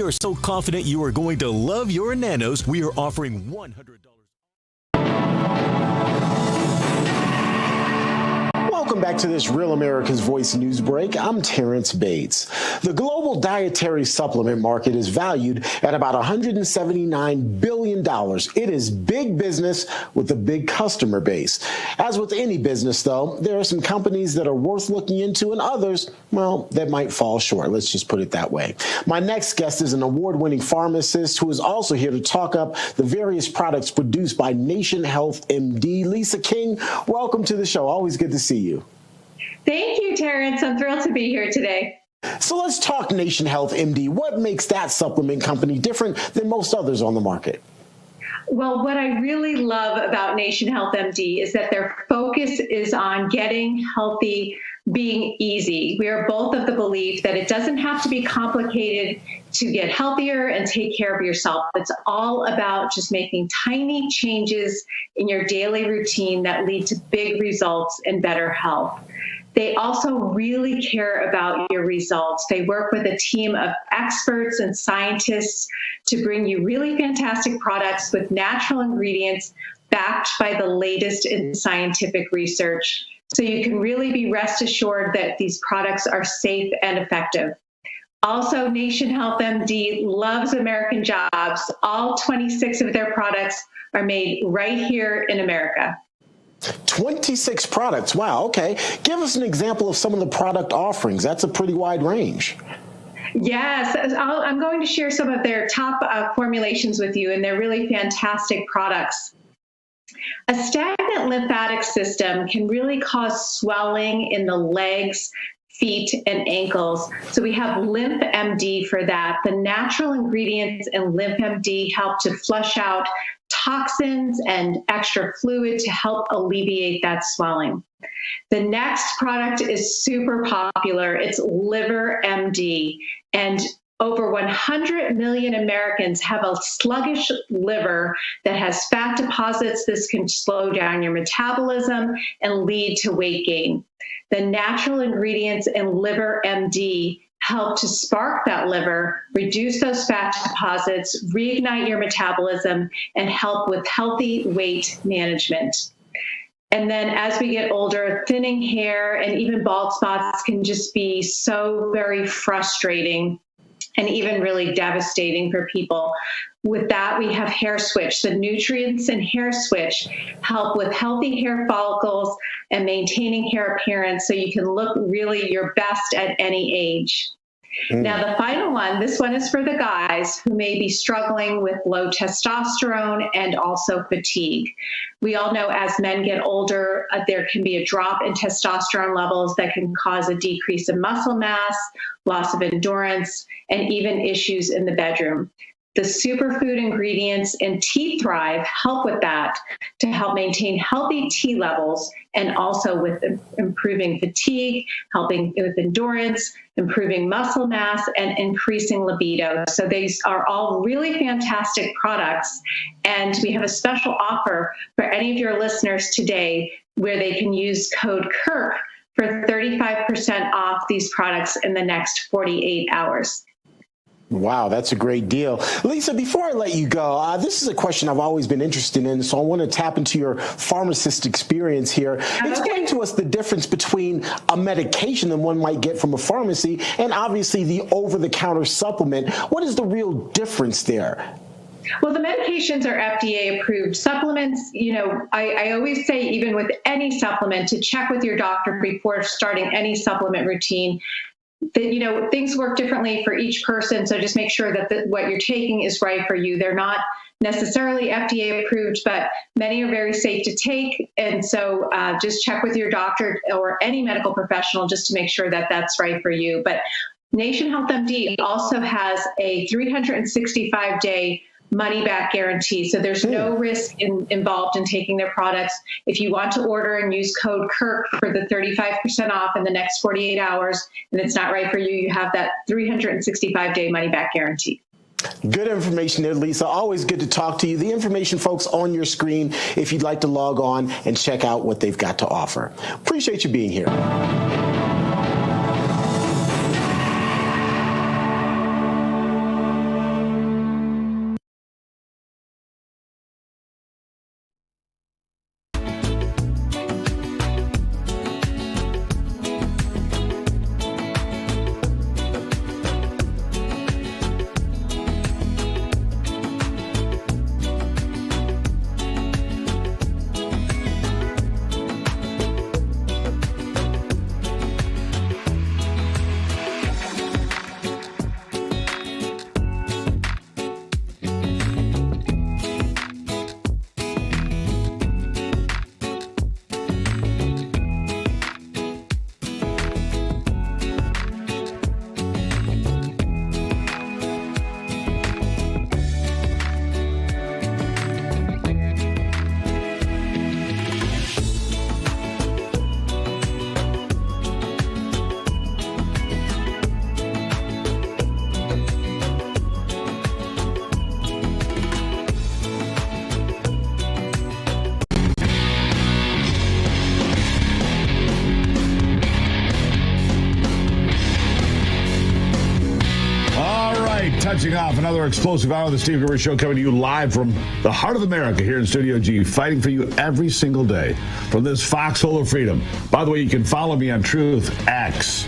are so confident you are going to love your nanos, we are offering $100. Welcome back to this Real America's Voice news break. I'm Terrence Bates. The global dietary supplement market is valued at about $179 billion. It is big business with a big customer base. As with any business, though, there are some companies that are worth looking into and others, well, that might fall short. Let's just put it that way. My next guest is an award-winning pharmacist who is also here to talk up the various products produced by Nation Health MD. Lisa King, welcome to the show. Always good to see you. Thank you, Terrence. I'm thrilled to be here today. So let's talk Nation Health MD. What makes that supplement company different than most others on the market? Well, what I really love about Nation Health MD is that their focus is on getting healthy being easy. We are both of the belief that it doesn't have to be complicated to get healthier and take care of yourself. It's all about just making tiny changes in your daily routine that lead to big results and better health. They also really care about your results. They work with a team of experts and scientists to bring you really fantastic products with natural ingredients backed by the latest in scientific research. So you can really be rest assured that these products are safe and effective. Also, Nation Health MD loves American jobs. All 26 of their products are made right here in America. 26 products. Wow. Okay. Give us an example of some of the product offerings. That's a pretty wide range. Yes. I'm going to share some of their top formulations with you, and they're really fantastic products. A stagnant lymphatic system can really cause swelling in the legs, feet, and ankles. So we have Lymph MD for that. The natural ingredients in Lymph MD help to flush out toxins and extra fluid to help alleviate that swelling. The next product is super popular. It's Liver MD. And over 100 million Americans have a sluggish liver that has fat deposits. This can slow down your metabolism and lead to weight gain. The natural ingredients in Liver MD help to spark that liver, reduce those fat deposits, reignite your metabolism, and help with healthy weight management. And then as we get older, thinning hair and even bald spots can just be so very frustrating and even really devastating for people. With that, we have Hair Switch. The nutrients in Hair Switch help with healthy hair follicles and maintaining hair appearance so you can look really your best at any age. Now, the final one, this one is for the guys who may be struggling with low testosterone and also fatigue. We all know as men get older, there can be a drop in testosterone levels that can cause a decrease in muscle mass, loss of endurance, and even issues in the bedroom. The superfood ingredients in Tea Thrive help with that to help maintain healthy T levels and also with improving fatigue, helping with endurance, improving muscle mass, and increasing libido. So these are all really fantastic products. And we have a special offer for any of your listeners today where they can use code KIRK for 35% off these products in the next 48 hours. Wow, that's a great deal. Lisa, before I let you go, this is a question I've always been interested in, so I want to tap into your pharmacist experience here. Okay. Explain to us the difference between a medication that one might get from a pharmacy and obviously the over-the-counter supplement. What is the real difference there? Well, the medications are FDA-approved. Supplements, I always say, even with any supplement, to check with your doctor before starting any supplement routine. That, things work differently for each person, so just make sure that what you're taking is right for you. They're not necessarily FDA approved, but many are very safe to take. And so just check with your doctor or any medical professional just to make sure that that's right for you. But Nation Health MD also has a 365-day money-back guarantee. So there's no risk involved in taking their products. If you want to order and use code KIRK for the 35% off in the next 48 hours, and it's not right for you, you have that 365-day money-back guarantee. Good information there, Lisa. Always good to talk to you. The information, folks, on your screen if you'd like to log on and check out what they've got to offer. Appreciate you being here. right, touching off another explosive hour of the Steve Gruber Show, coming to you live from the heart of America here in Studio G, fighting for you every single day from this foxhole of freedom. By the way, you can follow me on Truth X.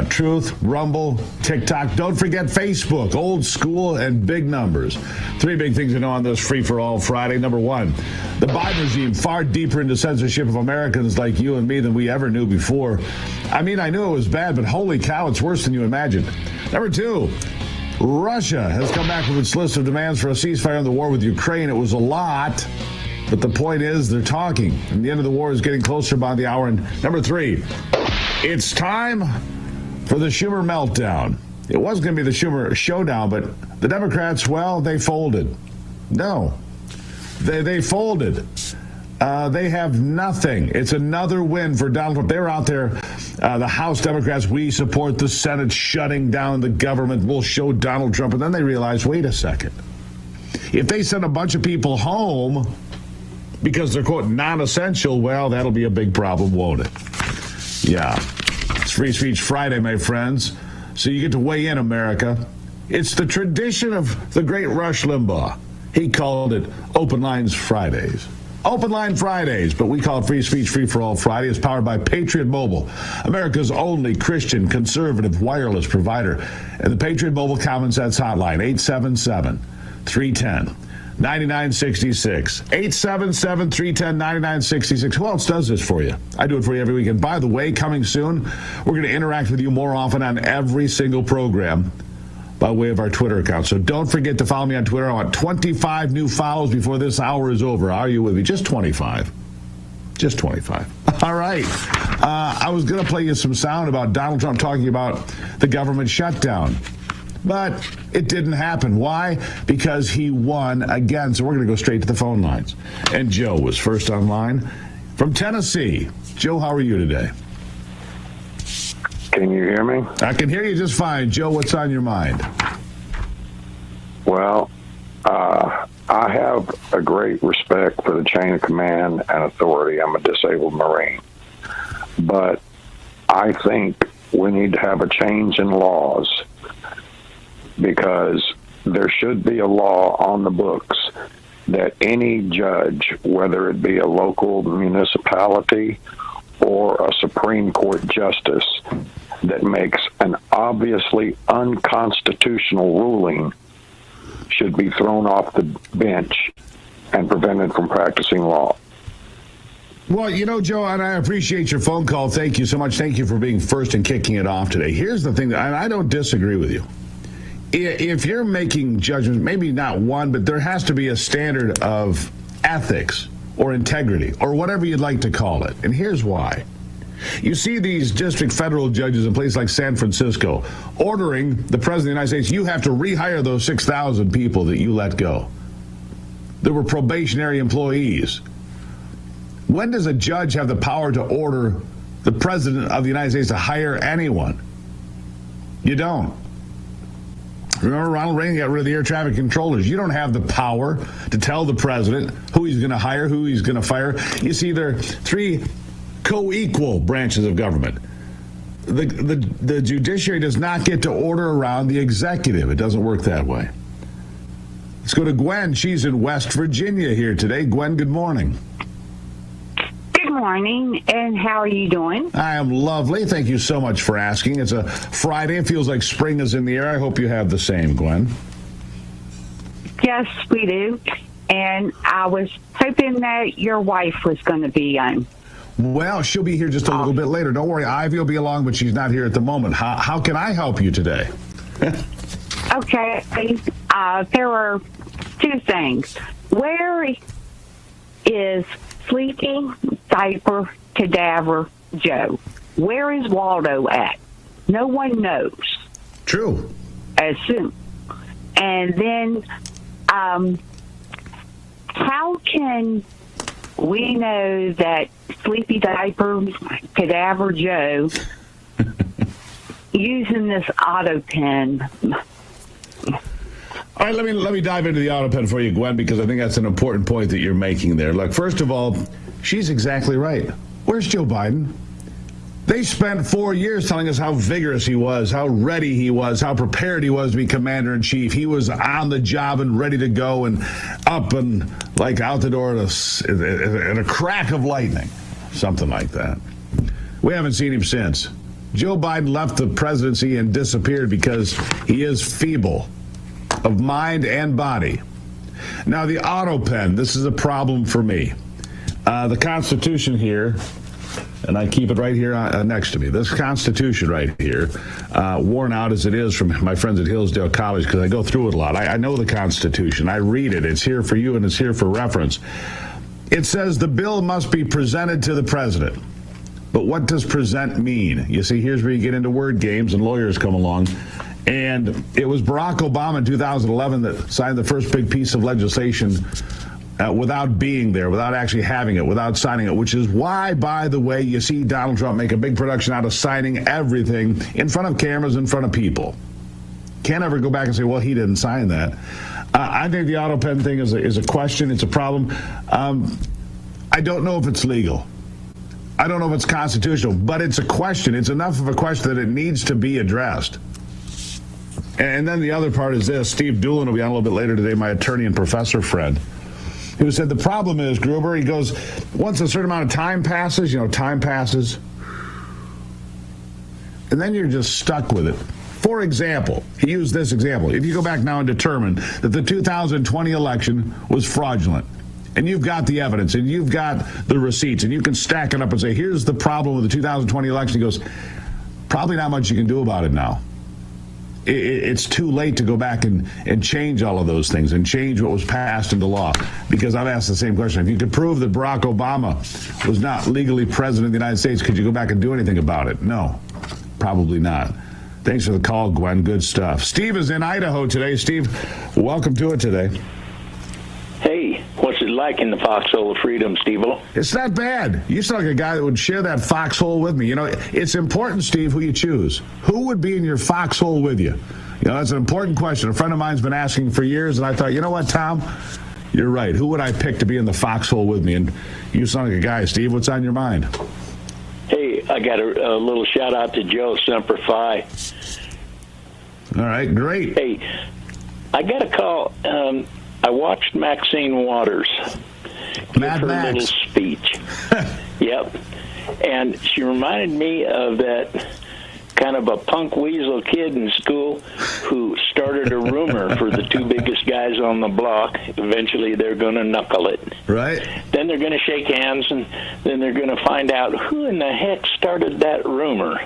Truth, Rumble, TikTok. Don't forget Facebook, old school and big numbers. Three big things to know on this free-for-all Friday. Number one, the Biden regime far deeper into censorship of Americans like you and me than we ever knew before. I mean, I knew it was bad, but holy cow, it's worse than you imagined. Number two, Russia has come back with its list of demands for a ceasefire in the war with Ukraine. It was a lot, but the point is they're talking, and the end of the war is getting closer by the hour. And number three, it's time for the Schumer meltdown. It was going to be the Schumer showdown, but the Democrats, well, they folded. No, they folded. They have nothing. It's another win for Donald Trump. They're out there, the House Democrats, we support the Senate shutting down the government. We'll show Donald Trump. And then they realize, wait a second. If they send a bunch of people home because they're, quote, non-essential, well, that'll be a big problem, won't it? Yeah. It's Free Speech Friday, my friends. So you get to weigh in, America. It's the tradition of the great Rush Limbaugh. He called it Open Lines Fridays. Open Line Fridays, but we call it Free Speech Free for All Friday. It's powered by Patriot Mobile, America's only Christian conservative wireless provider. And the Patriot Mobile Common Sense Hotline, 877-310-9966. 877-310-9966. Who else does this for you? I do it for you every week. And by the way, coming soon, we're going to interact with you more often on every single program by way of our Twitter account. So don't forget to follow me on Twitter. I want 25 new follows before this hour is over. Are you with me? Just 25. Just 25. All right. I was going to play you some sound about Donald Trump talking about the government shutdown. But it didn't happen. Why? Because he won again. So we're going to go straight to the phone lines. And Joe was first online from Tennessee. Joe, how are you today? Can you hear me? I can hear you just fine. Joe, what's on your mind? Well, I have a great respect for the chain of command and authority. I'm a disabled Marine. But I think we need to have a change in laws, because there should be a law on the books that any judge, whether it be a local municipality or a Supreme Court justice, that makes an obviously unconstitutional ruling should be thrown off the bench and prevented from practicing law. Well, you know, Joe, and I appreciate your phone call. Thank you so much. Thank you for being first and kicking it off today. Here's the thing, and I don't disagree with you. If you're making judgments, maybe not one, but there has to be a standard of ethics or integrity or whatever you'd like to call it. And here's why. You see these district federal judges in places like San Francisco ordering the president of the United States, you have to rehire those 6,000 people that you let go. There were probationary employees. When does a judge have the power to order the president of the United States to hire anyone? You don't. Remember, Ronald Reagan got rid of the air traffic controllers. You don't have the power to tell the president who he's going to hire, who he's going to fire. You see, there are three co-equal branches of government. The judiciary does not get to order around the executive. It doesn't work that way. Let's go to Gwen. She's in West Virginia here today. Gwen, good morning. Good morning, and how are you doing? I am lovely. Thank you so much for asking. It's a Friday. It feels like spring is in the air. I hope you have the same, Gwen. Yes, we do. And I was hoping that your wife was going to be on. Well, she'll be here just a little bit later. Don't worry, Ivy will be along, but she's not here at the moment. How can I help you today? Okay. There are two things. Where is Sleepy Diaper Cadaver Joe? Where is Waldo at? No one knows. True. As soon. And then, how can we know that Sleepy Diaper Cadaver Joe using this auto pen? All right, let me dive into the auto pen for you, Gwen, because I think that's an important point that you're making there. Look, first of all, she's exactly right. Where's Joe Biden? They spent 4 years telling us how vigorous he was, how ready he was, how prepared he was to be commander-in-chief. He was on the job and ready to go and up and like out the door at a crack of lightning, something like that. We haven't seen him since. Joe Biden left the presidency and disappeared because he is feeble of mind and body. Now, the auto pen, this is a problem for me. The Constitution here, and I keep it right here next to me. This Constitution right here, worn out as it is from my friends at Hillsdale College, because I go through it a lot. I know the Constitution. I read it. It's here for you, and it's here for reference. It says the bill must be presented to the president. But what does present mean? You see, here's where you get into word games, and lawyers come along. And it was Barack Obama in 2011 that signed the first big piece of legislation without being there, without actually having it, without signing it, which is why, by the way, you see Donald Trump make a big production out of signing everything in front of cameras, in front of people. Can't ever go back and say, well, he didn't sign that. I think the auto pen thing is a question. It's a problem. I don't know if it's legal. I don't know if it's constitutional, but it's a question. It's enough of a question that it needs to be addressed. And then the other part is this. Steve Doolin will be on a little bit later today, my attorney and professor friend, who said the problem is, Gruber, he goes, once a certain amount of time passes, time passes, and then you're just stuck with it. For example, he used this example. If you go back now and determine that the 2020 election was fraudulent, and you've got the evidence, and you've got the receipts, and you can stack it up and say, here's the problem with the 2020 election. He goes, probably not much you can do about it now. It's too late to go back and change all of those things and change what was passed into law. Because I've asked the same question. If you could prove that Barack Obama was not legally president of the United States, could you go back and do anything about it? No, probably not. Thanks for the call, Gwen. Good stuff. Steve is in Idaho today. Steve, welcome to it today. Hey, what's it like in the foxhole of freedom, Steve-O? It's not bad. You sound like a guy that would share that foxhole with me. It's important, Steve, who you choose. Who would be in your foxhole with you? That's an important question. A friend of mine's been asking for years, and I thought, you know what, Tom? You're right. Who would I pick to be in the foxhole with me? And you sound like a guy, Steve. What's on your mind? Hey, I got a little shout-out to Joe, Semper Fi. All right, great. Hey, I got a call. I watched Maxine Waters give her little speech. Yep. And she reminded me of that kind of a punk weasel kid in school who started a rumor for the two biggest guys on the block. Eventually they're going to knuckle it. Right. Then they're going to shake hands, and then they're going to find out who in the heck started that rumor.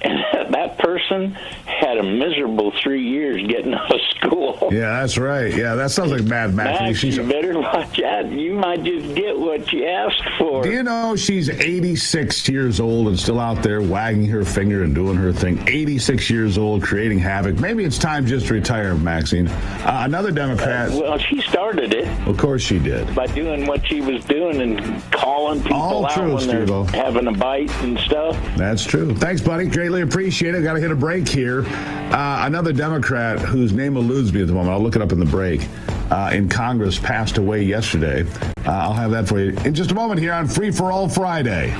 And that person had a miserable 3 years getting out of school. Yeah, that's right. Yeah, that sounds like Mad Max. You better watch out. You might just get what you asked for. Do you know she's 86 years old and still out there wagging her finger and doing her thing? 86 years old, creating havoc. Maybe it's time just to retire, Maxine. Another Democrat. Well, she started it. Of course she did. By doing what she was doing and calling people out when they're having a bite and stuff. That's true. Thanks, buddy. Greatly appreciate it. Got to hit a break here. Another Democrat whose name eludes me at the moment, I'll look it up in the break, in Congress passed away yesterday. I'll have that for you in just a moment here on Free for All Friday.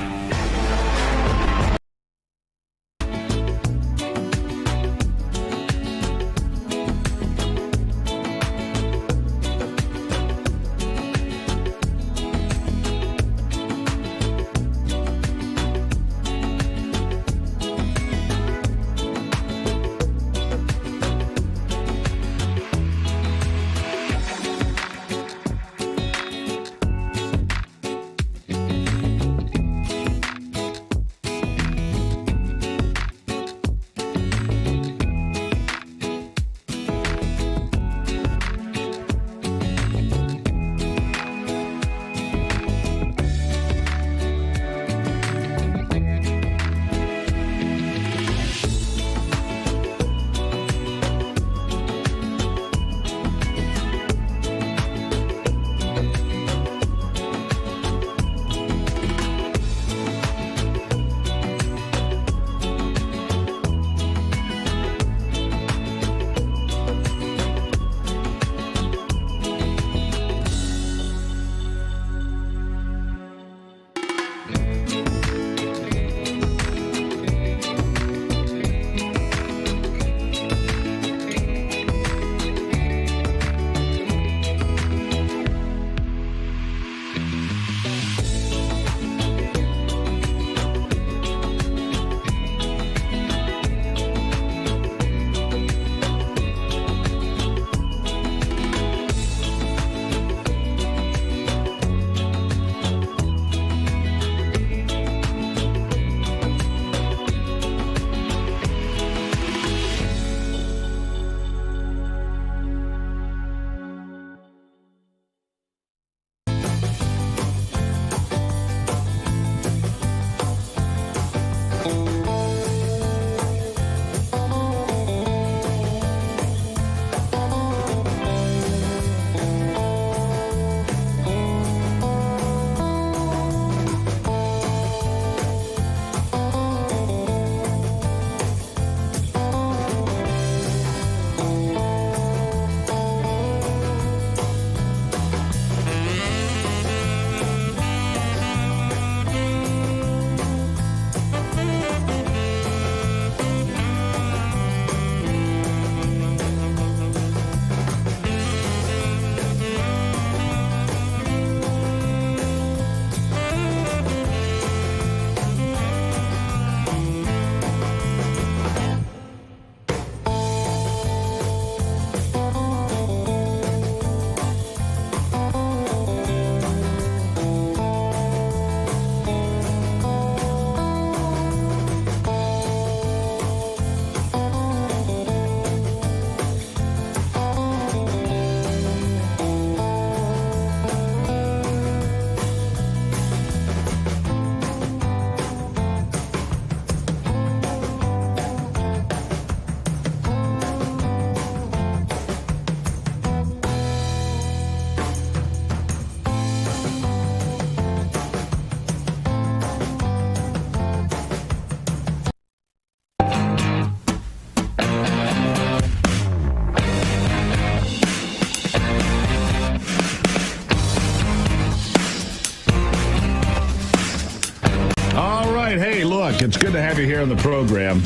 good to have you here on the program.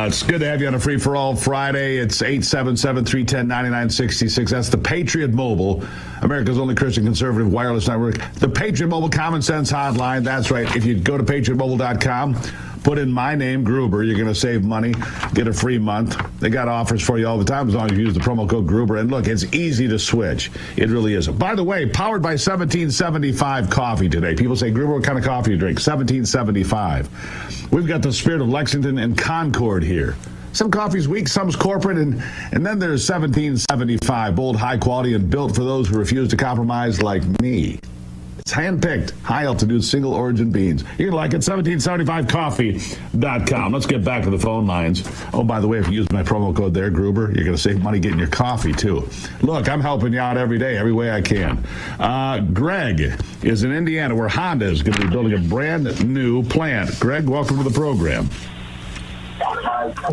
It's good to have you on a free-for-all Friday. It's 877-310-9966. That's the Patriot Mobile, America's only Christian conservative wireless network. The Patriot Mobile Common Sense Hotline. That's right. If you go to patriotmobile.com, put in my name, Gruber, you're going to save money, get a free month. They got offers for you all the time as long as you use the promo code Gruber. And look, it's easy to switch. It really is. By the way, powered by 1775 coffee today. People say, Gruber, what kind of coffee you drink? 1775. We've got the spirit of Lexington and Concord here. Some coffee's weak, some's corporate, and then there's 1775, bold, high quality, and built for those who refuse to compromise like me. It's hand-picked, high-altitude, single-origin beans. You're going to like it, 1775coffee.com. Let's get back to the phone lines. Oh, by the way, if you use my promo code there, Gruber, you're going to save money getting your coffee, too. Look, I'm helping you out every day, every way I can. Greg is in Indiana, where Honda is going to be building a brand-new plant. Greg, welcome to the program.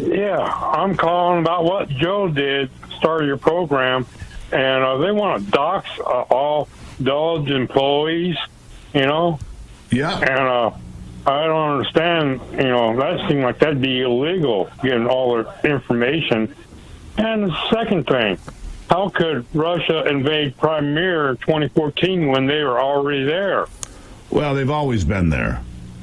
Yeah, I'm calling about what Joe did, started your program, and they want to dox all Dodge employees, Yeah. And I don't understand, that seemed like that'd be illegal, getting all their information. And the second thing, how could Russia invade Crimea in 2014 when they were already there? Well, they've always been there.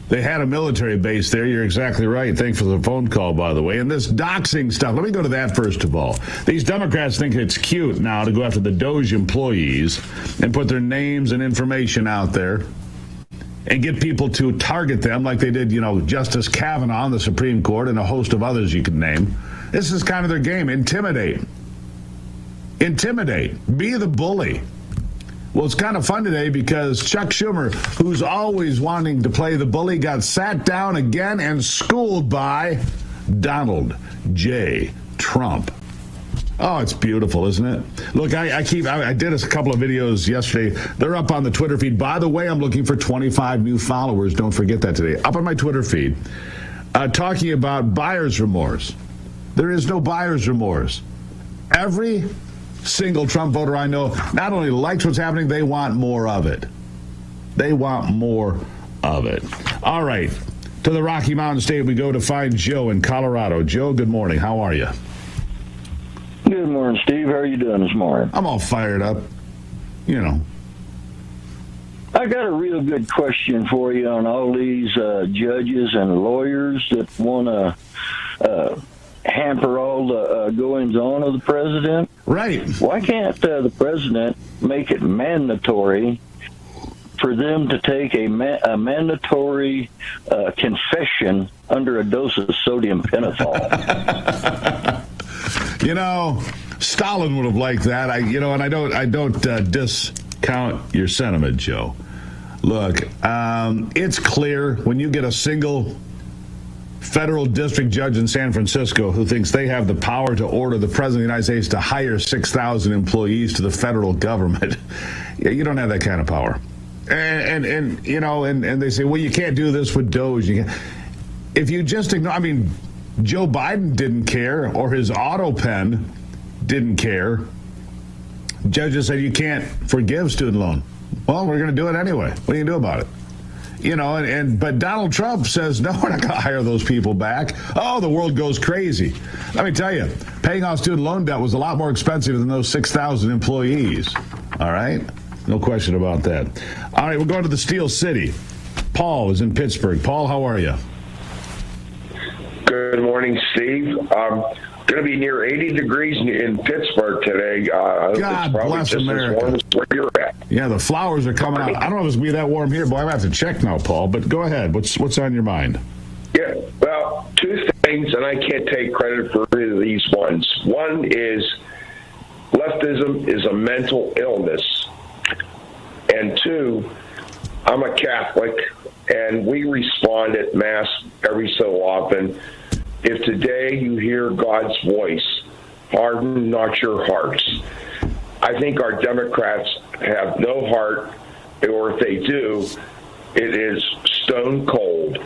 They had a military base there. You're exactly right. Thanks for the phone call, by the way. And this doxing stuff, let me go to that first of all. These Democrats think it's cute now to go after the Doge employees and put their names and information out there and get people to target them like they did, Justice Kavanaugh on the Supreme Court and a host of others you could name. This is kind of their game. Intimidate. Be the bully. Well, it's kind of fun today because Chuck Schumer, who's always wanting to play the bully, got sat down again and schooled by Donald J. Trump. Oh, it's beautiful, isn't it? Look, I did a couple of videos yesterday. They're up on the Twitter feed. By the way, I'm looking for 25 new followers. Don't forget that today. Up on my Twitter feed, talking about buyer's remorse. There is no buyer's remorse. Every single Trump voter I know not only likes what's happening, they want more of it. All right. To the Rocky Mountain State we go to find Joe in Colorado. Joe, good morning. How are you? Good morning, Steve. How are you doing this morning? I'm all fired up. I got a real good question for you on all these judges and lawyers that want to hamper all the goings-on of the president. Right. Why can't the president make it mandatory for them to take a mandatory confession under a dose of sodium pentothal? Stalin would have liked that. I don't discount your sentiment, Joe. Look, it's clear when you get a single federal district judge in San Francisco who thinks they have the power to order the president of the United States to hire 6,000 employees to the federal government. You don't have that kind of power. And they say, well, you can't do this with Doge. If you just ignore, Joe Biden didn't care, or his auto pen didn't care. Judges said you can't forgive student loan. Well, we're going to do it anyway. What are you going to do about it? But Donald Trump says, no, we're not going to hire those people back. Oh, the world goes crazy. Let me tell you, paying off student loan debt was a lot more expensive than those 6,000 employees. All right? No question about that. All right, we're going to the Steel City. Paul is in Pittsburgh. Paul, how are you? Good morning, Steve. Going to be near 80 degrees in Pittsburgh today. God bless America. Where you're at. Yeah, the flowers are coming out. I don't know if it's going to be that warm here, boy. I'm going to have to check now, Paul. But go ahead. What's on your mind? Yeah, well, two things, and I can't take credit for either of these ones. One is leftism is a mental illness. And two, I'm a Catholic, and we respond at Mass every so often. If today you hear God's voice, harden not your hearts. I think our Democrats have no heart, or if they do, it is stone cold,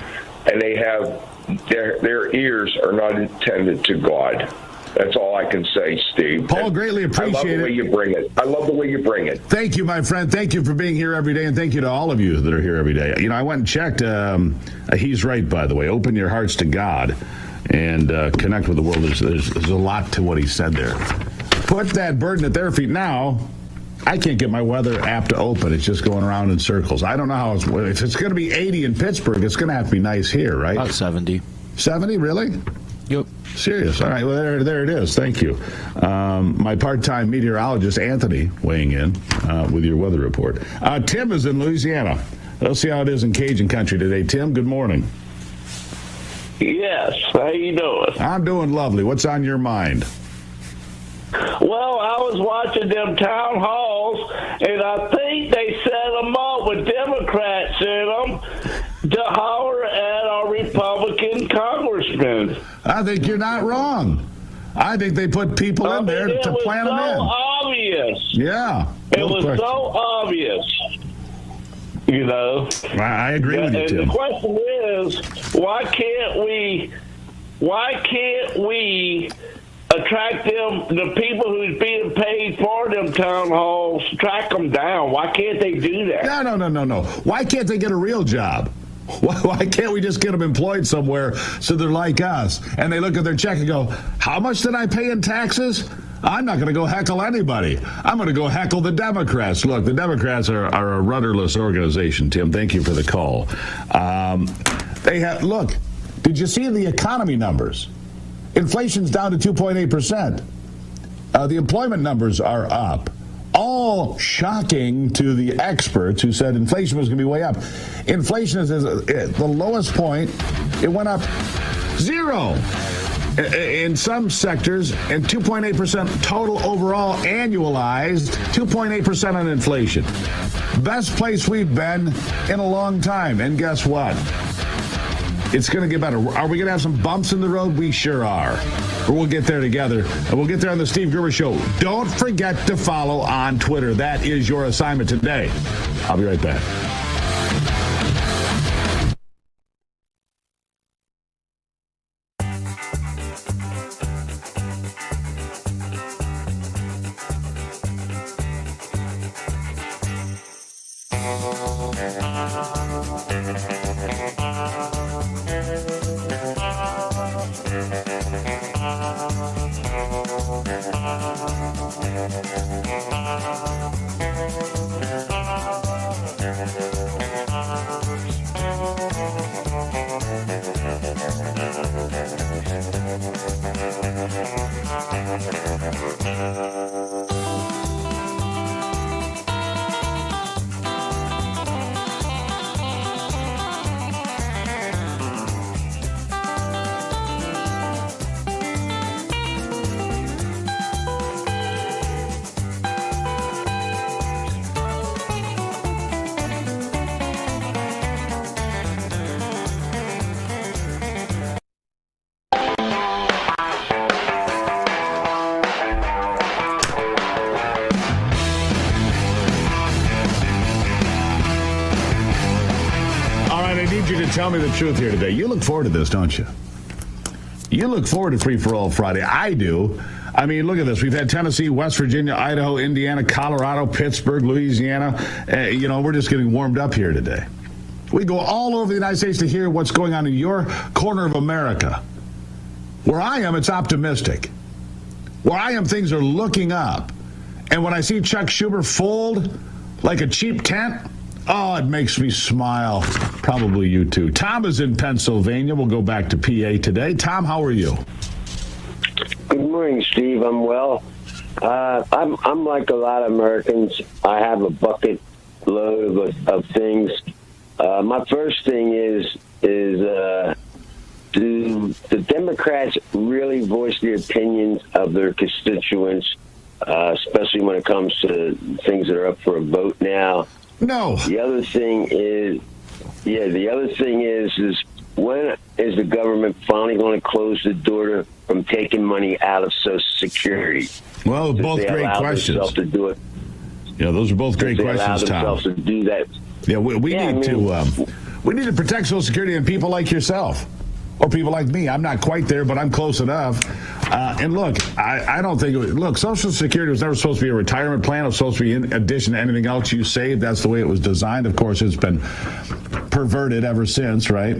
and they have their ears are not intended to God. That's all I can say, Steve. Paul, greatly appreciate it. I love the way you bring it. I love the way you bring it. Thank you, my friend. Thank you for being here every day, and thank you to all of you that are here every day. You know, I went and checked. He's right, by the way. Open your hearts to God and connect with the world. There's a lot to what he said there. Put that burden at their feet. Now, I can't get my weather app to open. It's just going around in circles. I don't know how if it's going to be 80 in Pittsburgh, it's going to have to be nice here, right? About 70. 70, really? Yep. Serious. All right. Well, there it is. Thank you. My part-time meteorologist, Anthony, weighing in with your weather report. Tim is in Louisiana. Let's see how it is in Cajun country today. Tim, good morning. Yes. How you doing? I'm doing lovely. What's on your mind? Well, I was watching them town halls, and I think they set them up with Democrats in them to holler at our Republican congressmen. I think you're not wrong. I think they put people in there to plan them in. It was so obvious. Yeah. It was so obvious. You know. I agree with you, Tim. And the question is, why can't we attract them, the people who's being paid for them town halls, track them down? Why can't they do that? No. Why can't they get a real job? Why can't we just get them employed somewhere so they're like us? And they look at their check and go, how much did I pay in taxes? I'm not going to go heckle anybody. I'm going to go heckle the Democrats. Look, the Democrats are a rudderless organization, Tim. Thank you for the call. Look, did you see the economy numbers? Inflation's down to 2.8%. The employment numbers are up. All shocking to the experts who said inflation was going to be way up. Inflation is at the lowest point. It went up 0 in some sectors and 2.8% total overall annualized, 2.8% on inflation. Best place we've been in a long time. And guess what? It's going to get better. Are we going to have some bumps in the road? We sure are. But we'll get there together. And we'll get there on the Steve Gruber Show. Don't forget to follow on Twitter. That is your assignment today. I'll be right back. Tell me the truth here today. You look forward to this, don't you? You look forward to Free for All Friday. I do. I mean, look at this. We've had Tennessee, West Virginia, Idaho, Indiana, Colorado, Pittsburgh, Louisiana. We're just getting warmed up here today. We go all over the United States to hear what's going on in your corner of America. Where I am, it's optimistic. Where I am, things are looking up. And when I see Chuck Schumer fold like a cheap tent, oh, it makes me smile. Probably you too. Tom is in Pennsylvania. We'll go back to PA today. Tom, how are you? Good morning, Steve. I'm well. I'm like a lot of Americans. I have a bucket load of things. My first thing is do the Democrats really voice the opinions of their constituents, especially when it comes to things that are up for a vote now? No. The other thing is when is the government finally going to close the door from taking money out of Social Security? Well, both great questions. To do it. Yeah, those are both great questions, Tom. To do that. Yeah, we need to protect Social Security and people like yourself. Or people like me. I'm not quite there, but I'm close enough. And look, I don't think Social Security was never supposed to be a retirement plan. It was supposed to be in addition to anything else you saved. That's the way it was designed. Of course, it's been perverted ever since, right?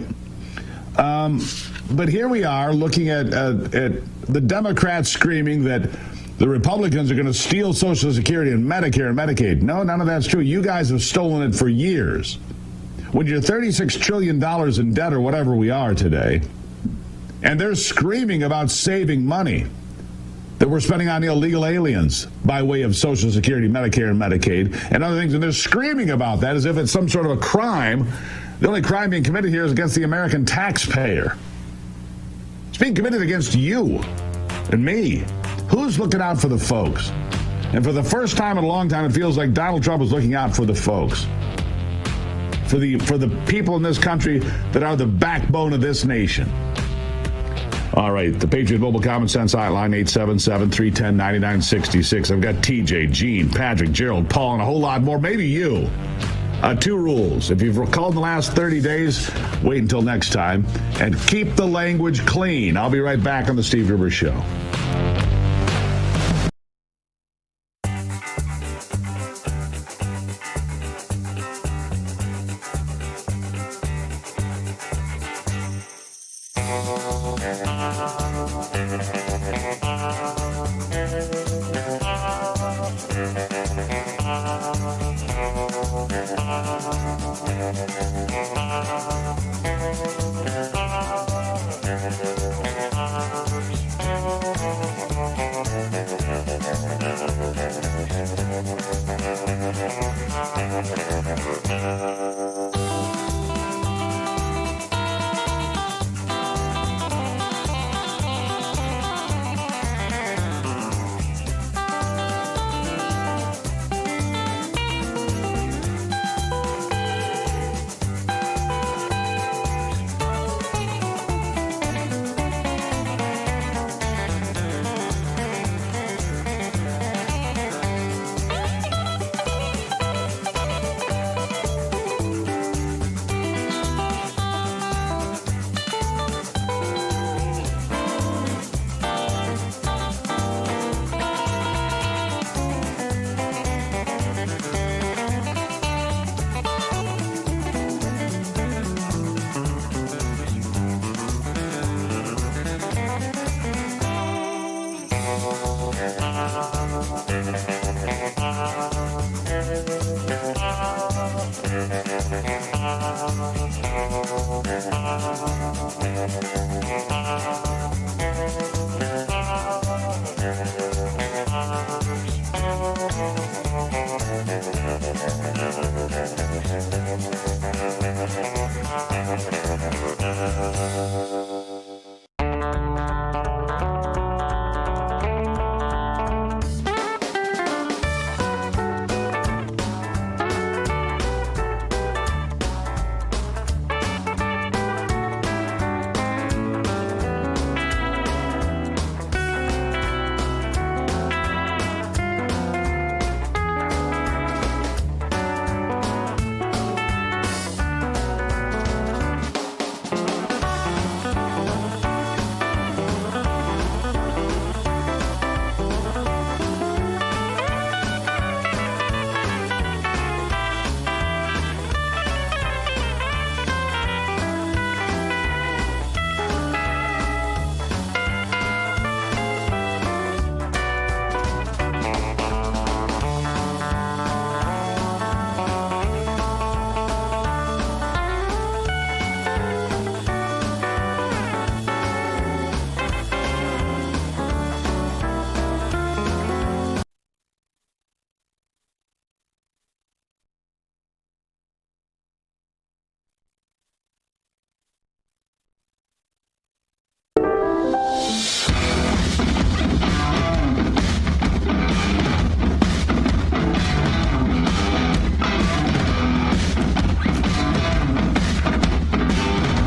But here we are looking at the Democrats screaming that the Republicans are going to steal Social Security and Medicare and Medicaid. No, none of that's true. You guys have stolen it for years. When you're $36 trillion in debt or whatever we are today, and they're screaming about saving money that we're spending on illegal aliens by way of Social Security, Medicare, and Medicaid, and other things, and they're screaming about that as if it's some sort of a crime. The only crime being committed here is against the American taxpayer. It's being committed against you and me. Who's looking out for the folks? And for the first time in a long time, it feels like Donald Trump is looking out for the folks. For the people in this country that are the backbone of this nation. All right, the Patriot Mobile Common Sense Hotline, 877-310-9966. I've got TJ, Gene, Patrick, Gerald, Paul, and a whole lot more. Maybe you. 2 rules. If you've called in the last 30 days, wait until next time. And keep the language clean. I'll be right back on the Steve Gruber Show.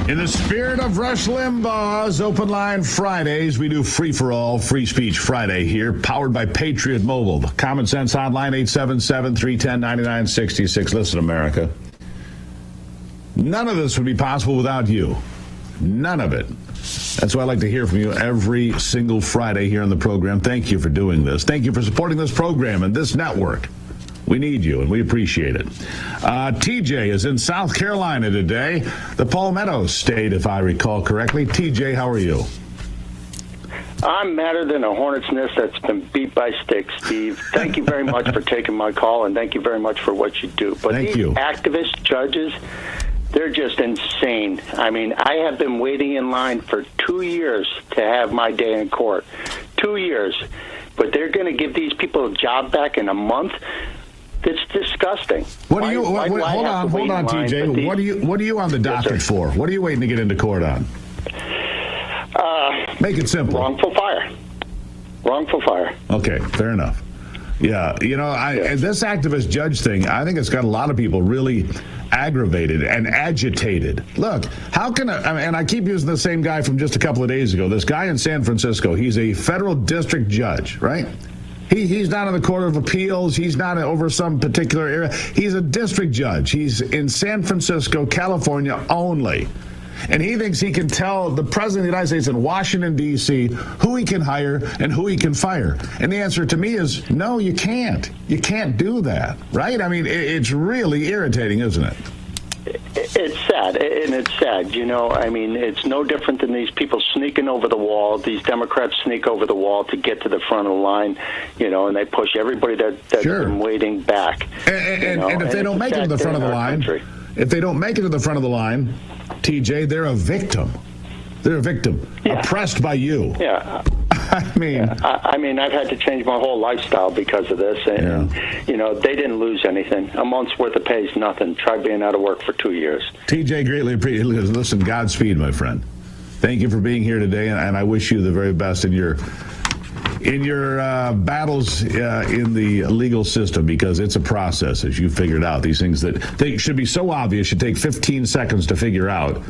In the spirit of Rush Limbaugh's Open Line Fridays, we do free-for-all, free speech Friday here, powered by Patriot Mobile. The Common Sense Hotline, 877-310-9966. Listen, America, none of this would be possible without you. None of it. That's why I like to hear from you every single Friday here on the program. Thank you for doing this. Thank you for supporting this program and this network. We need you, and we appreciate it. TJ is in South Carolina today, the Palmetto State, if I recall correctly. TJ, how are you? I'm madder than a hornet's nest that's been beat by sticks, Steve. Thank you very much for taking my call, and thank you very much for what you do. But these activist judges, they're just insane. I mean, I have been waiting in line for 2 years to have my day in court. 2 years. But they're going to give these people a job back in a month? It's disgusting. What are you? Hold on, TJ. What are you on the docket for? What are you waiting to get into court on? Make it simple. Wrongful fire. Okay, fair enough. Yeah, this activist judge thing, I think it's got a lot of people really aggravated and agitated. Look, how can and I keep using the same guy from just a couple of days ago. This guy in San Francisco, he's a federal district judge, right? He's not in the Court of Appeals. He's not over some particular area. He's a district judge. He's in San Francisco, California only. And he thinks he can tell the president of the United States in Washington, D.C., who he can hire and who he can fire. And the answer to me is, no, you can't. You can't do that, right? I mean, it's really irritating, isn't it? It's sad, and it's sad. I mean, it's no different than these people sneaking over the wall. These Democrats sneak over the wall to get to the front of the line, and they push everybody that's been waiting back. And if they don't make it to the front of the line, TJ, they're a victim. They're a victim, oppressed by you. Yeah. I mean, I've had to change my whole lifestyle because of this, and they didn't lose anything. A month's worth of pay is nothing. Try being out of work for 2 years. TJ, greatly appreciate it. Listen, Godspeed, my friend. Thank you for being here today, and I wish you the very best in your battles in the legal system, because it's a process, as you figured out. These things that they should be so obvious, should take 15 seconds to figure out,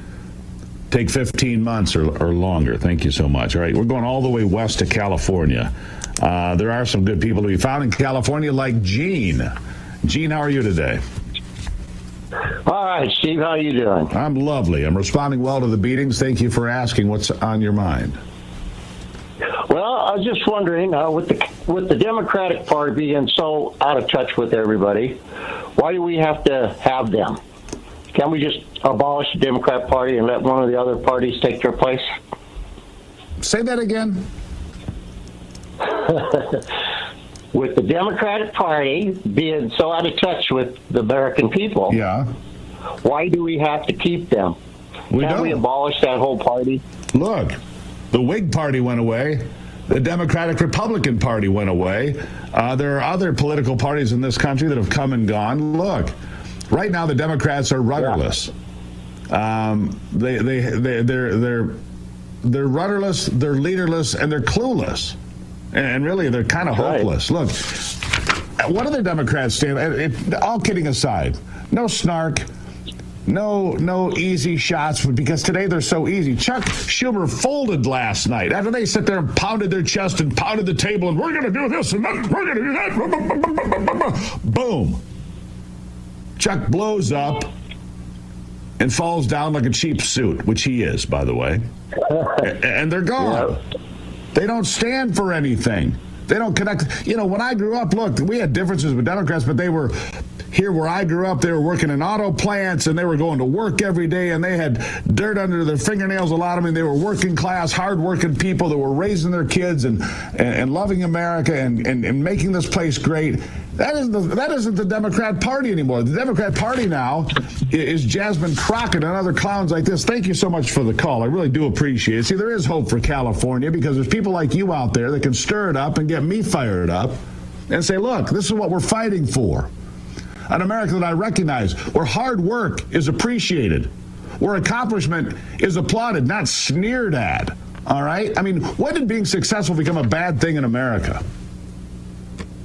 take 15 months or longer. Thank you so much. All right, we're going all the way west to California. There are some good people to be found in California, like Gene. Gene, how are you today? All right, Steve, how are you doing? I'm lovely. I'm responding well to the beatings. Thank you for asking. What's on your mind? Well, I was just wondering, with the Democratic Party being so out of touch with everybody, why do we have to have them? Can't we just abolish the Democrat Party and let one of the other parties take their place? Say that again. With the Democratic Party being so out of touch with the American people, why do we have to keep them? Can't we abolish that whole party? Look, the Whig Party went away. The Democratic Republican Party went away. There are other political parties in this country that have come and gone. Look, right now the Democrats are rudderless. They're rudderless, they're leaderless, and they're clueless. And really, they're kind of hopeless. Look, what do the Democrats stand? All kidding aside, no snark. No easy shots, because today they're so easy. Chuck Schumer folded last night after they sat there and pounded their chest and pounded the table, and we're going to do this and we're going to do that. Boom. Chuck blows up and falls down like a cheap suit, which he is, by the way. And they're gone. They don't stand for anything. They don't connect. When I grew up, look, we had differences with Democrats, but they were... Here where I grew up, they were working in auto plants, and they were going to work every day, and they had dirt under their fingernails, a lot of them. They were working class, hard-working people that were raising their kids and loving America and making this place great. That isn't the Democrat Party anymore. The Democrat Party now is Jasmine Crockett and other clowns like this. Thank you so much for the call. I really do appreciate it. See, there is hope for California, because there's people like you out there that can stir it up and get me fired up and say, look, this is what we're fighting for. An America that I recognize, where hard work is appreciated, where accomplishment is applauded, not sneered at. All right? I mean, when did being successful become a bad thing in America?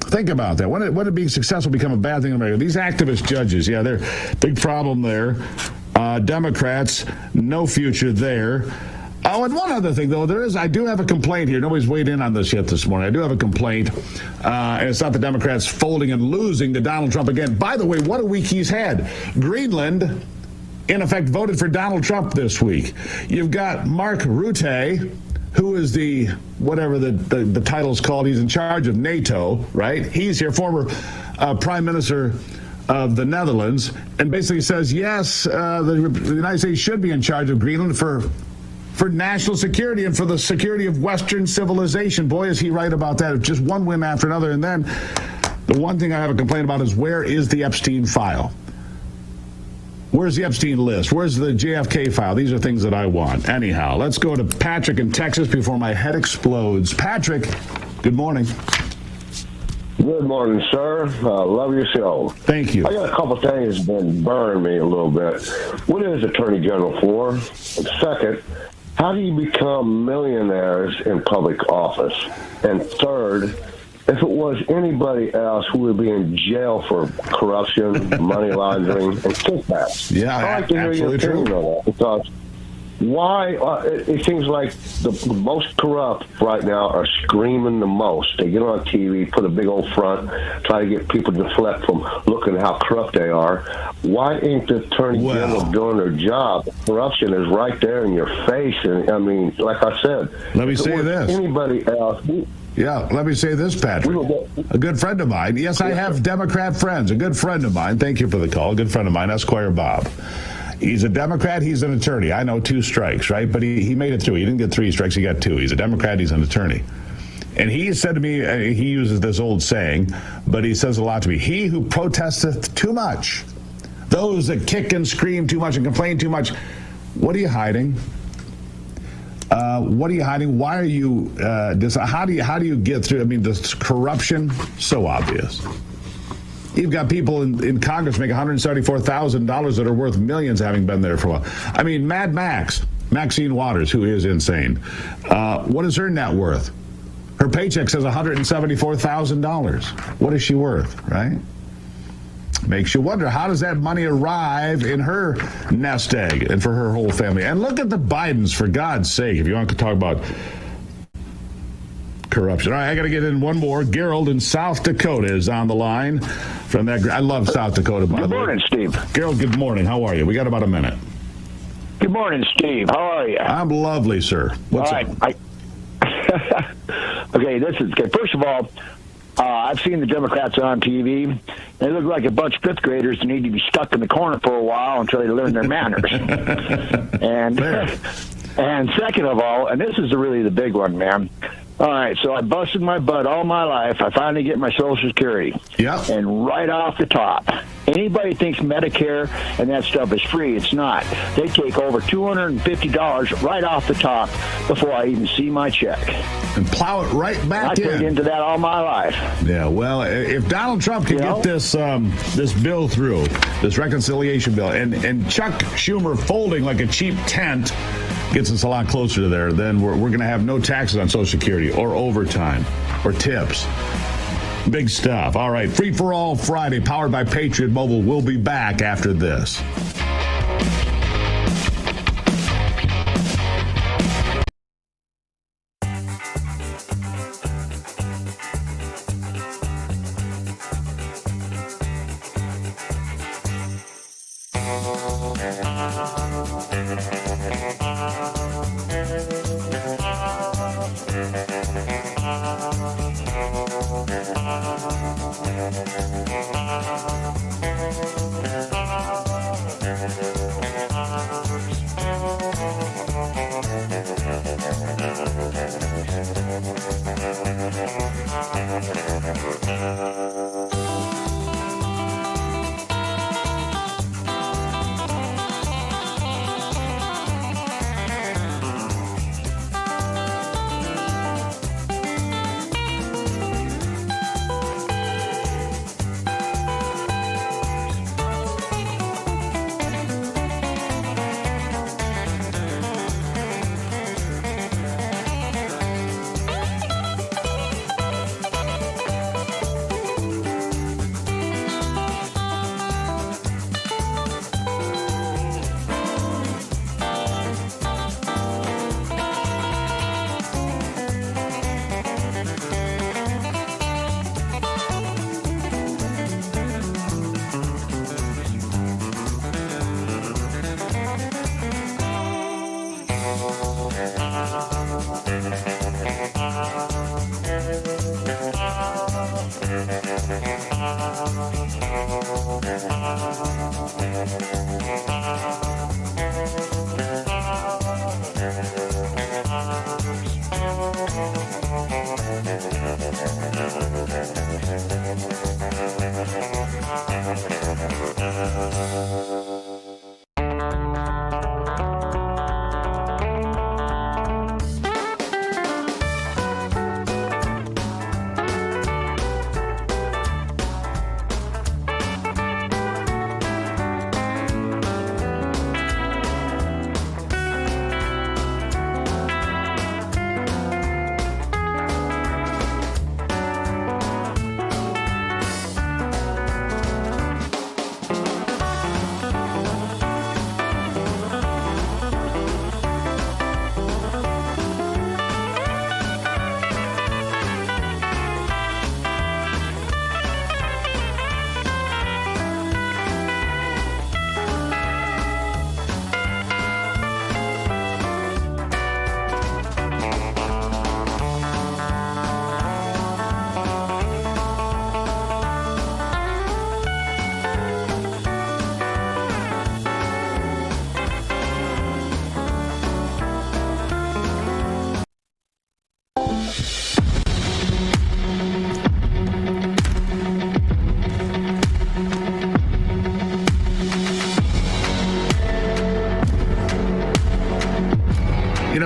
Think about that. When did being successful become a bad thing in America? These activist judges, they're a big problem there. Democrats, no future there. Oh, and one other thing, though, I do have a complaint here. Nobody's weighed in on this yet this morning. I do have a complaint, and it's not the Democrats folding and losing to Donald Trump again. By the way, what a week he's had. Greenland in effect, voted for Donald Trump this week. You've got Mark Rutte, who is the, whatever the title's called, he's in charge of NATO, right? He's here, former Prime Minister of the Netherlands, and basically says, yes, the United States should be in charge of Greenland for national security and for the security of Western civilization. Boy, is he right about that. Just one win after another. And then the one thing I have a complaint about is, where is the Epstein file? Where's the Epstein list? Where's the JFK file? These are things that I want. Anyhow, let's go to Patrick in Texas before my head explodes. Patrick, good morning. Good morning, sir. Love your show. Thank you. I got a couple things that been burning me a little bit. What is Attorney General for? And second, how do you become millionaires in public office? And third, if it was anybody else, who would be in jail for corruption, money laundering, and kickbacks? Yeah, I'd like to hear your opinion on that, because why it seems like the most corrupt right now are screaming the most. They get on TV, put a big old front, try to get people to deflect from looking at how corrupt they are. Why ain't the Attorney General doing their job? Corruption is right there in your face. And I mean, like I said, let me say this. Anybody else? Yeah, let me say this, Patrick. A good friend of mine. Yes, I have Democrat friends. A good friend of mine. Thank you for the call. A good friend of mine, Esquire Bob. He's a Democrat. He's an attorney. I know 2 strikes, right? But he made it through. He didn't get 3 strikes. He got 2. He's a Democrat. He's an attorney. And he said to me, he uses this old saying, but he says a lot to me. He who protesteth too much, those that kick and scream too much and complain too much, what are you hiding? What are you hiding? Why are you, how do you get through? I mean, this corruption, so obvious. You've got people in Congress make $174,000 that are worth millions, having been there for a while. I mean, Mad Max, Maxine Waters, who is insane. What is her net worth? Her paycheck says $174,000. What is she worth, right? Makes you wonder, how does that money arrive in her nest egg and for her whole family? And look at the Bidens, for God's sake, if you want to talk about corruption. All right, I got to get in one more. Gerald in South Dakota is on the line from that. I love South Dakota, by the way. Good morning, Steve. Gerald, good morning. How are you? We got about a minute. Good morning, Steve. How are you? I'm lovely, sir. What's up? Okay, this is good. First of all, I've seen the Democrats on TV. They look like a bunch of 5th graders that need to be stuck in the corner for a while until they learn their manners. And second of all, and this is really the big one, man. All right, so I busted my butt all my life. I finally get my Social Security. Yeah. And right off the top, anybody thinks Medicare and that stuff is free. It's not. They take over $250 right off the top before I even see my check. And plow it right back in. I paid into that all my life. Yeah, well, if Donald Trump can get this bill through, this reconciliation bill, and Chuck Schumer folding like a cheap tent gets us a lot closer to there, then we're going to have no taxes on Social Security or overtime or tips. Big stuff. All right, Free for All Friday, powered by Patriot Mobile. We'll be back after this.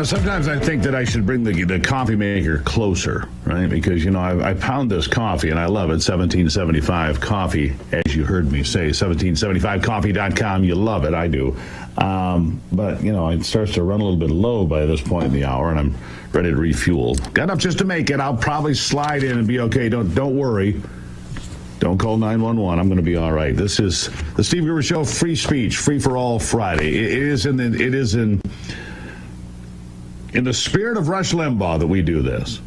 Sometimes I think that I should bring the coffee maker closer, right? Because, I pound this coffee, and I love it, 1775 Coffee, as you heard me say, 1775coffee.com. You love it. I do. But, it starts to run a little bit low by this point in the hour, and I'm ready to refuel. Got enough just to make it. I'll probably slide in and be okay. Don't worry. Don't call 911. I'm going to be all right. This is the Steve Gruber Show, free speech, free for all Friday. It is in the spirit of Rush Limbaugh that we do this.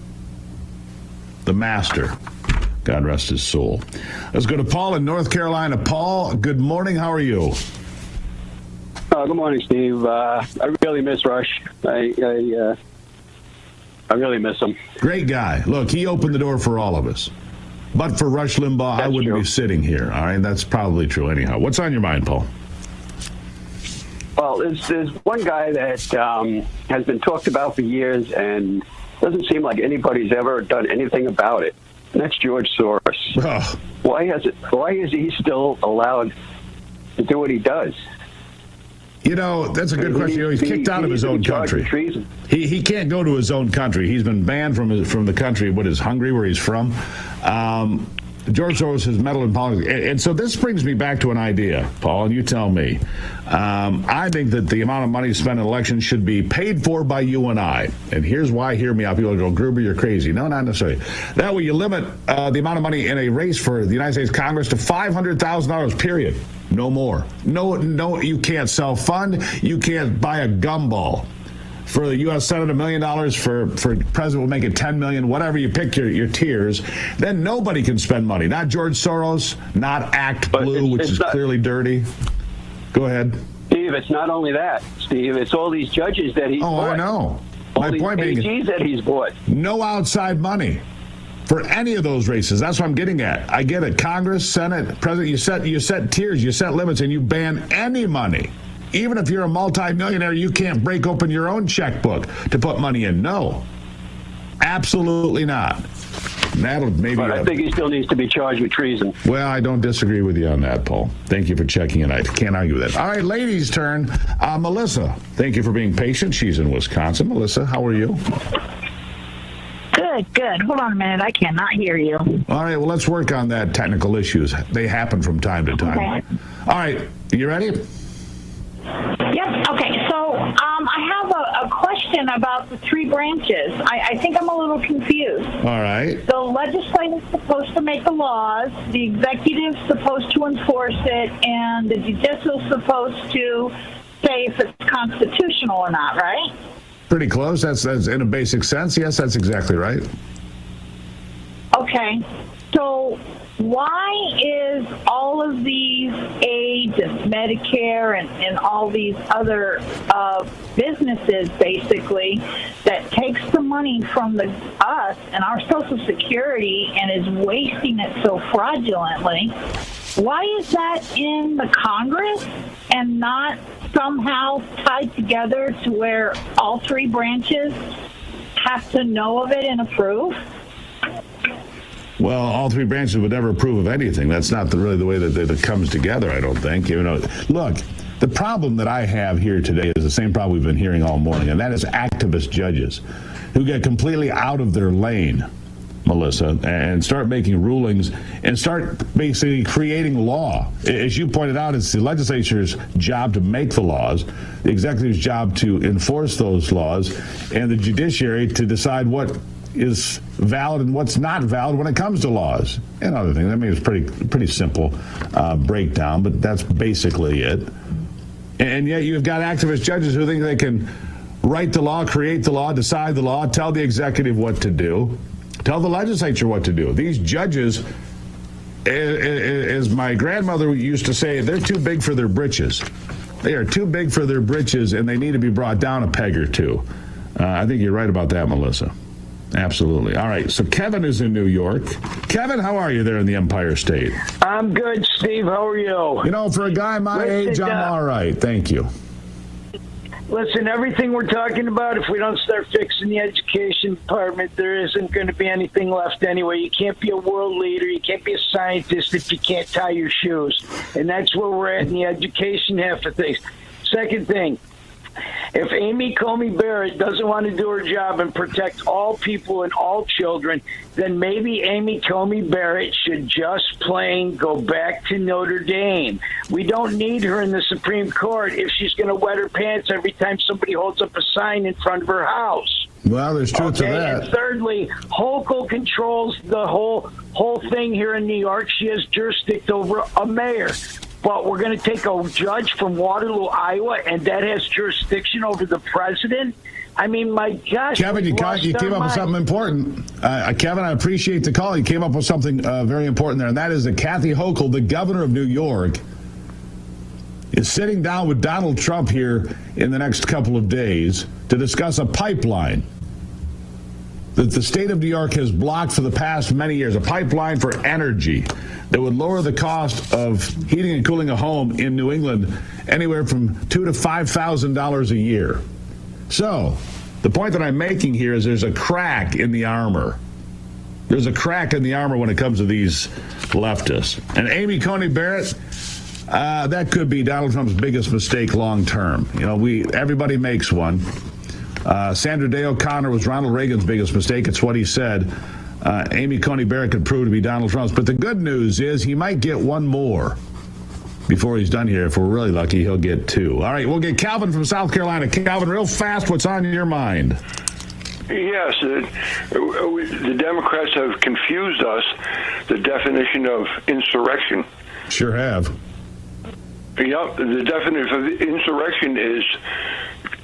The master. God rest his soul. Let's go to Paul in North Carolina. Paul, good morning. How are you? Good morning, Steve. I really miss Rush. I really miss him. Great guy. Look, he opened the door for all of us. But for Rush Limbaugh, I wouldn't be sitting here. All right, that's probably true anyhow. What's on your mind, Paul? Well, there's one guy that has been talked about for years and doesn't seem like anybody's ever done anything about it. And that's George Soros. Oh. Why is he still allowed to do what he does? That's a good question. He's kicked out of his own country. He can't go to his own country. He's been banned from the country. What is Hungary, where he's from? George Soros has meddled in politics. And so this brings me back to an idea, Paul, and you tell me. I think that the amount of money spent in elections should be paid for by you and I. And here's why. Hear me out. People go, Gruber, you're crazy. No, not necessarily. That way you limit the amount of money in a race for the United States Congress to $500,000, period. No more. No, you can't self-fund. You can't buy a gumball. For the U.S. Senate, $1 million. For president, we'll make it $10 million. Whatever you pick your tiers, then nobody can spend money. Not George Soros, not Act Blue, which is clearly dirty. Go ahead, Steve. It's not only that, Steve. It's all these judges that he's bought. I know. My point being, AGs that he's bought. No outside money for any of those races. That's what I'm getting at. I get it. Congress, Senate, President. You set tiers, you set limits, and you ban any money. Even if you're a multimillionaire, you can't break open your own checkbook to put money in. No, absolutely not. That'll maybe. But I think he still needs to be charged with treason. Well, I don't disagree with you on that, Paul. Thank you for checking in. I can't argue with that. All right, ladies' turn. Melissa, thank you for being patient. She's in Wisconsin. Melissa, how are you? Good. Hold on a minute. I cannot hear you. All right, well, let's work on that. Technical issues. They happen from time to time. Okay. All right, you ready? Yep. Okay. So I have a question about the three branches. I think I'm a little confused. All right. The legislature is supposed to make the laws, the executive is supposed to enforce it, and the judicial is supposed to say if it's constitutional or not, right? Pretty close. That's in a basic sense. Yes, that's exactly right. Okay, so why is all of these aids and Medicare and all these other businesses, basically, that takes the money from us and our Social Security and is wasting it so fraudulently, why is that in the Congress and not somehow tied together to where all three branches have to know of it and approve? Well, all three branches would never approve of anything. That's not really the way that it comes together, I don't think. Look, the problem that I have here today is the same problem we've been hearing all morning, and that is activist judges who get completely out of their lane, Melissa, and start making rulings and start basically creating law. As you pointed out, it's the legislature's job to make the laws, the executive's job to enforce those laws, and the judiciary to decide what is valid and what's not valid when it comes to laws and other things. I mean, it's pretty simple breakdown, but that's basically it. And yet you've got activist judges who think they can write the law, create the law, decide the law, tell the executive what to do, tell the legislature what to do. These judges, as my grandmother used to say, they're too big for their britches. They are too big for their britches, and they need to be brought down a peg or two. I think you're right about that, Melissa. Absolutely. All right. So Kevin is in New York. Kevin, how are you there in the Empire State? I'm good, Steve. How are you? For a guy my age, I'm all right. Thank you. Listen, everything we're talking about, if we don't start fixing the education department, there isn't going to be anything left anyway. You can't be a world leader. You can't be a scientist if you can't tie your shoes. And that's where we're at in the education half of things. Second thing, if Amy Coney Barrett doesn't want to do her job and protect all people and all children, then maybe Amy Coney Barrett should just plain go back to Notre Dame. We don't need her in the Supreme Court if she's going to wet her pants every time somebody holds up a sign in front of her house. Well, there's truth to that. And thirdly, Hochul controls the whole thing here in New York. She has jurisdiction over a mayor. But we're going to take a judge from Waterloo, Iowa, and that has jurisdiction over the president? I mean, my gosh. Kevin, you came up with something important. Kevin, I appreciate the call. You came up with something very important there, and that is that Kathy Hochul, the governor of New York, is sitting down with Donald Trump here in the next couple of days to discuss a pipeline that the state of New York has blocked for the past many years, a pipeline for energy that would lower the cost of heating and cooling a home in New England anywhere from $2,000 to $5,000 a year. So the point that I'm making here is there's a crack in the armor. There's a crack in the armor when it comes to these leftists. And Amy Coney Barrett, that could be Donald Trump's biggest mistake long term. Everybody makes one. Sandra Day O'Connor was Ronald Reagan's biggest mistake. It's what he said. Amy Coney Barrett could prove to be Donald Trump's. But the good news is he might get one more before he's done here. If we're really lucky, he'll get two. All right, we'll get Calvin from South Carolina. Calvin, real fast, what's on your mind? Yes, the Democrats have confused us, the definition of insurrection. Sure have. Yep, the definition of insurrection is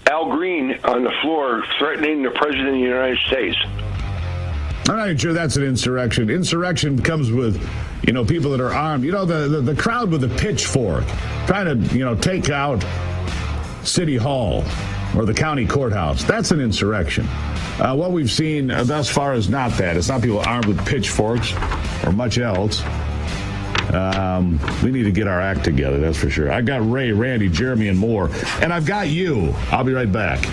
Al Green on the floor threatening the President of the United States. I'm not even sure that's an insurrection. Insurrection comes with, people that are armed. The crowd with a pitchfork trying to, take out City Hall or the county courthouse. That's an insurrection. What we've seen thus far is not that. It's not people armed with pitchforks or much else. We need to get our act together, that's for sure. I got Ray, Randy, Jeremy, and more. And I've got you. I'll be right back.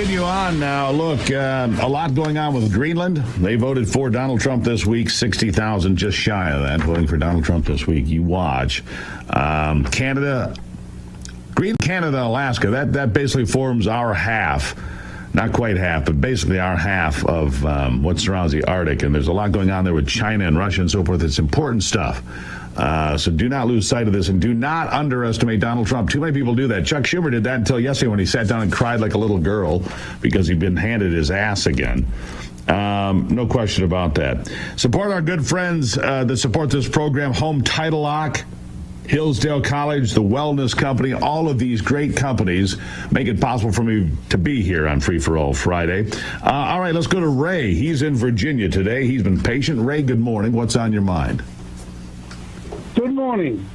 continue on now. Look, a lot going on with Greenland. They voted for Donald Trump this week, 60,000, just shy of that, voting for Donald Trump this week. You watch. Canada, Alaska, that basically forms our half. Not quite half, but basically our half of what surrounds the Arctic. And there's a lot going on there with China and Russia and so forth. It's important stuff. So do not lose sight of this, and do not underestimate Donald Trump. Too many people do that. Chuck Schumer did that until yesterday when he sat down and cried like a little girl because he'd been handed his ass again. No question about that. Support our good friends that support this program. Home Title Lock, Hillsdale College, the Wellness Company, all of these great companies make it possible for me to be here on Free for All Friday. All right, let's go to Ray. He's in Virginia today. He's been patient. Ray, good morning. What's on your mind? Good morning.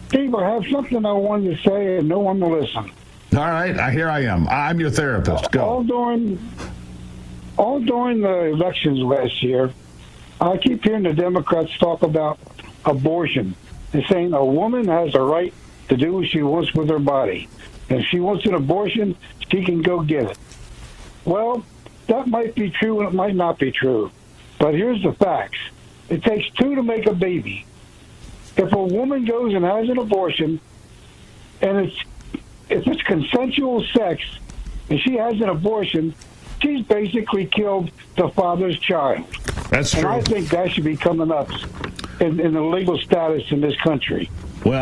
Steve, I have something I wanted to say and no one will listen. All right, here I am. I'm your therapist. Go. All during the elections last year, I keep hearing the Democrats talk about abortion. They're saying a woman has a right to do what she wants with her body. And if she wants an abortion, she can go get it. Well, that might be true and it might not be true. But here's the facts. It takes two to make a baby. If a woman goes and has an abortion, and if it's consensual sex, and she has an abortion, she's basically killed the father's child. That's true. And I think that should be coming up in the legal status in this country. Well,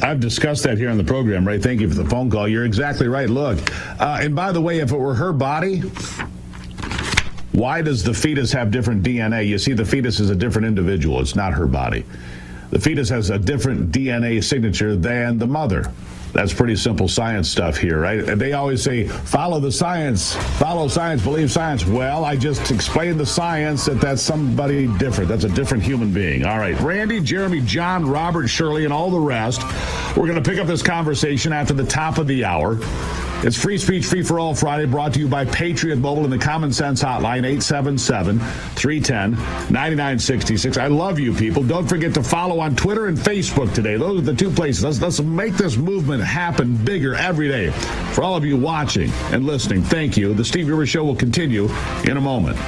I've discussed that here on the program, Ray. Thank you for the phone call. You're exactly right. Look, and by the way, if it were her body, why does the fetus have different DNA? You see, the fetus is a different individual. It's not her body. The fetus has a different DNA signature than the mother. That's pretty simple science stuff here, right? And they always say, follow the science, believe science. Well, I just explained the science that's somebody different. That's a different human being. All right, Randy, Jeremy, John, Robert, Shirley, and all the rest. We're going to pick up this conversation after the top of the hour. It's Free Speech, Free for All Friday, brought to you by Patriot Mobile and the Common Sense Hotline, 877-310-9966. I love you people. Don't forget to follow on Twitter and Facebook today. Those are the two places. Let's make this movement happen bigger every day. For all of you watching and listening, thank you. The Steve Gruber Show will continue in a moment.